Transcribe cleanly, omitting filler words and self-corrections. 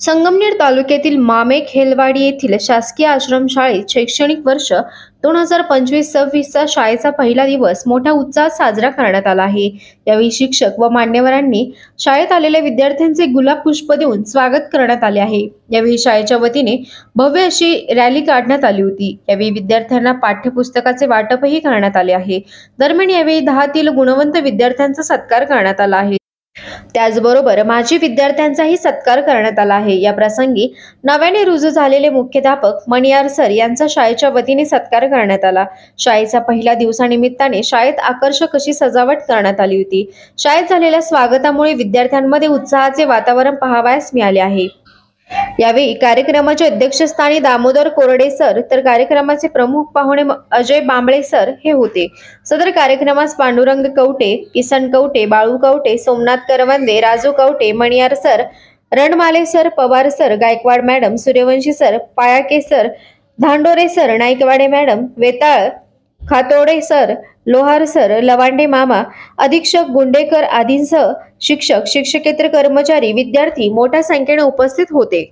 संगमनेर तालुक्यातील मामेक हेलवाडी येथील शासकीय आश्रमशाळेत शैक्षणिक वर्ष 2025-26 चा शाळेचा पहिला दिवस मोठ्या उत्साहात साजरा करण्यात आला आहे। यावेळी शिक्षक व मान्यवरांनी शाळेत आलेल्या विद्यार्थ्यांचे गुलाब पुष्प देऊन स्वागत करण्यात आले आहे। यावेळी शाळेच्या वतीने भव्य अशी रॅली काढण्यात आली होती। यावेळी विद्यार्थ्यांना पाठ्यपुस्तकाचे वाटपही करण्यात आले आहे। दरम्यान यावेळी 10 गुणवंत विद्यार्थ्यांचा सत्कार करण्यात आला आहे। त्याचबरोबर माजी विद्यार्थ्यांचाही सत्कार करण्यात आला आहे। या प्रसंगी नव्याने रुजू झालेले मुख्याध्यापक मणियार सर यांचा शाळेच्या वतीने सत्कार करण्यात आला। शाळेचा पहिल्या दिवसानिमित्ताने शाळेत आकर्षक अशी सजावट करण्यात आली होती। शाळेत झालेल्या स्वागतामुळे विद्यार्थ्यांमध्ये उत्साहाचे वातावरण पाहावयास मिळाले आहे। यावेळी कार्यक्रमाच्या अध्यक्षस्थानी दामोदर कोरडे सर तर कार्यक्रमाचे प्रमुख पाहुणे अजय बांबळे सर हे होते। सदर कार्यक्रमास Pandurang Kavate, Kisan Kavate, Balu Kavate, Somnath Karvande, Raju Kavate, Maniyar sir, Ranmale sir, Pawar sir, Gaikwad madam, Suryavanshi sir, Payake sir, Dhandore sir, Naikwade madam, Vetal, Khatode sir, Lohar sir, Lavande मामा, अधीक्षक गुंडेकर आदींसह शिक्षक, शिक्षकेतर कर्मचारी, विद्यार्थी मोठ्या संख्येने उपस्थित होते।